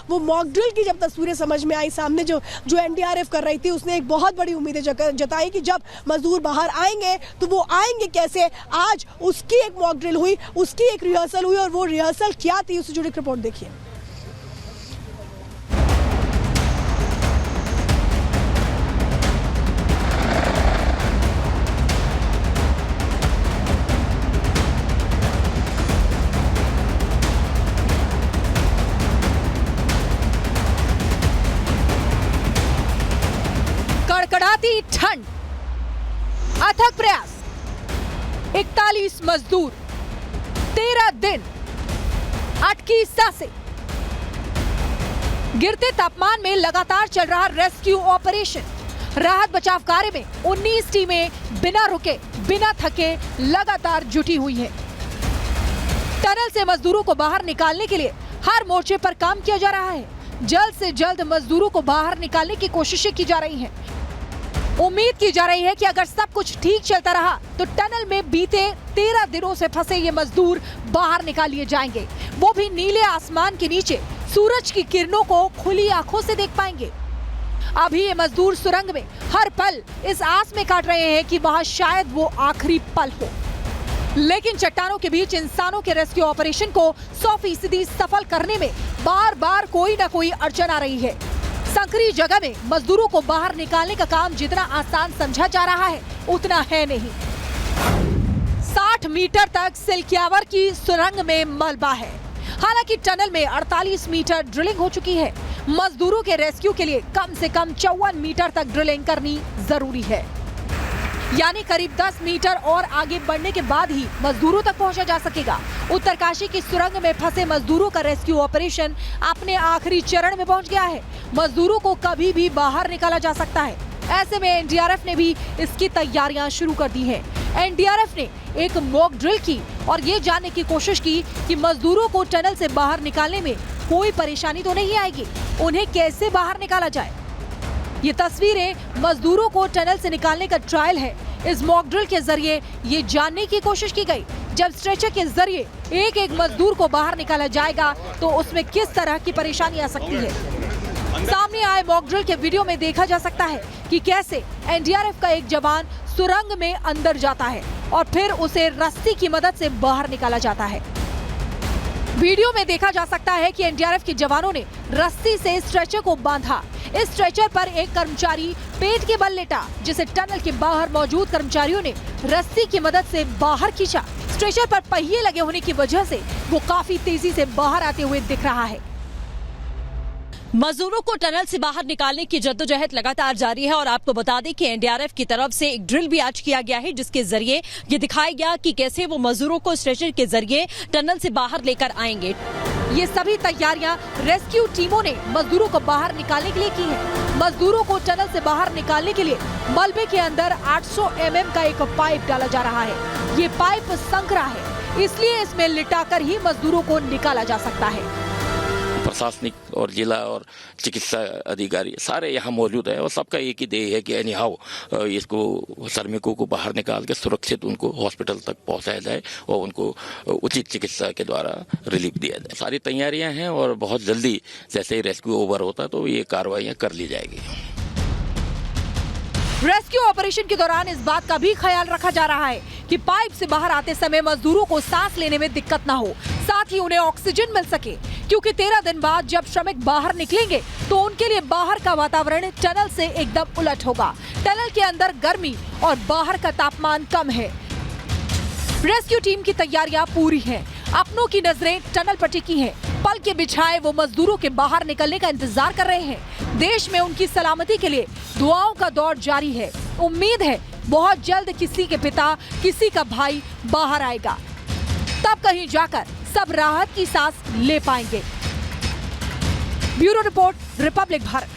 वो mock drill की जब तस्वीरें समझ में आई सामने, जो एनडीआरएफ कर रही थी, उसने एक बहुत बड़ी उम्मीदें जताई कि जब मजदूर बाहर आएंगे तो वो आएंगे कैसे। आज उसकी एक मॉक ड्रिल हुई, उसकी एक रिहर्सल हुई, और वो रिहर्सल क्या थी उससे जुड़ी रिपोर्ट देखिए। कड़कड़ाती ठंड, अथक प्रयास, 41 मजदूर, 13 दिन, अटकी सांसें। गिरते तापमान में लगातार चल रहा रेस्क्यू ऑपरेशन। राहत बचाव कार्य में 19 टीमें बिना रुके, बिना थके लगातार जुटी हुई हैं। टनल से मजदूरों को बाहर निकालने के लिए हर मोर्चे पर काम किया जा रहा है। जल्द से जल्द मजदूरों को बाहर निकालने की कोशिशें की जा रही हैं। उम्मीद की जा रही है कि अगर सब कुछ ठीक चलता रहा तो टनल में बीते 13 दिनों से फंसे ये मजदूर बाहर निकाल लिए जाएंगे, वो भी नीले आसमान के नीचे सूरज की किरणों को खुली आंखों से देख पाएंगे। अभी ये मजदूर सुरंग में हर पल इस आस में काट रहे हैं कि वहां शायद वो आखिरी पल हो, लेकिन चट्टानों के बीच इंसानों के रेस्क्यू ऑपरेशन को 100% सफल करने में बार बार कोई न कोई अड़चन आ रही है। संकरी जगह में मजदूरों को बाहर निकालने का काम जितना आसान समझा जा रहा है उतना है नहीं। 60 मीटर तक सिलक्यावर की सुरंग में मलबा है। हालांकि टनल में 48 मीटर ड्रिलिंग हो चुकी है। मजदूरों के रेस्क्यू के लिए कम से कम 54 मीटर तक ड्रिलिंग करनी जरूरी है, यानी करीब 10 मीटर और आगे बढ़ने के बाद ही मजदूरों तक पहुंचा जा सकेगा। उत्तरकाशी की सुरंग में फंसे मजदूरों का रेस्क्यू ऑपरेशन अपने आखिरी चरण में पहुंच गया है। मजदूरों को कभी भी बाहर निकाला जा सकता है। ऐसे में एनडीआरएफ ने भी इसकी तैयारियां शुरू कर दी हैं। एनडीआरएफ ने एक मॉक ड्रिल की और ये जानने की कोशिश की कि मजदूरों को टनल से बाहर निकालने में कोई परेशानी तो नहीं आएगी, उन्हें कैसे बाहर निकाला जाए। ये तस्वीरें मजदूरों को टनल से निकालने का ट्रायल है। इस मॉक ड्रिल के जरिए ये जानने की कोशिश की गई, जब स्ट्रेचर के जरिए एक एक मजदूर को बाहर निकाला जाएगा तो उसमें किस तरह की परेशानी आ सकती है। सामने आए मॉक ड्रिल के वीडियो में देखा जा सकता है कि कैसे एनडीआरएफ का एक जवान सुरंग में अंदर जाता है और फिर उसे रस्सी की मदद से बाहर निकाला जाता है। वीडियो में देखा जा सकता है कि एनडीआरएफ के जवानों ने रस्सी से स्ट्रेचर को बांधा। इस स्ट्रेचर पर एक कर्मचारी पेट के बल लेटा, जिसे टनल के बाहर मौजूद कर्मचारियों ने रस्सी की मदद से बाहर खींचा। स्ट्रेचर पर पहिए लगे होने की वजह से वो काफी तेजी से बाहर आते हुए दिख रहा है। मजदूरों को टनल से बाहर निकालने की जद्दोजहद लगातार जारी है और आपको बता दें कि एनडीआरएफ की तरफ से एक ड्रिल भी आज किया गया है, जिसके जरिए ये दिखाया गया कि कैसे वो मजदूरों को स्ट्रेचर के जरिए टनल से बाहर लेकर आएंगे। ये सभी तैयारियां रेस्क्यू टीमों ने मजदूरों को बाहर निकालने के लिए की है। मजदूरों को टनल से बाहर निकालने के लिए मलबे के अंदर 800 mm का एक पाइप डाला जा रहा है। ये पाइप संकरा है, इसलिए इसमें लिटाकर ही मजदूरों को निकाला जा सकता है। प्रशासनिक और जिला और चिकित्सा अधिकारी सारे यहाँ मौजूद है और सबका एक ही ध्येय है कि एनी हाउ इसको श्रमिकों को बाहर निकाल के सुरक्षित उनको हॉस्पिटल तक पहुँचाया जाए और उनको उचित चिकित्सा के द्वारा रिलीफ दिया जाए। सारी तैयारियां हैं और बहुत जल्दी जैसे ही रेस्क्यू ओवर होता तो ये कार्रवाइयाँ कर ली जाएगी। रेस्क्यू ऑपरेशन के दौरान इस बात का भी ख्याल रखा जा रहा है कि पाइप से बाहर आते समय मजदूरों को सांस लेने में दिक्कत ना हो, साथ ही उन्हें ऑक्सीजन मिल सके, क्योंकि 13 दिन बाद जब श्रमिक बाहर निकलेंगे तो उनके लिए बाहर का वातावरण टनल से एकदम उलट होगा। टनल के अंदर गर्मी और बाहर का तापमान कम है। रेस्क्यू टीम की तैयारियां पूरी हैं। अपनों की नजरें टनल पर टिकी हैं। पल के बिछाए वो मजदूरों के बाहर निकलने का इंतजार कर रहे हैं। देश में उनकी सलामती के लिए दुआओं का दौर जारी है। उम्मीद है बहुत जल्द किसी के पिता, किसी का भाई बाहर आएगा, तब कहीं जाकर सब राहत की सांस ले पाएंगे। Bureau report, Republic Bharat.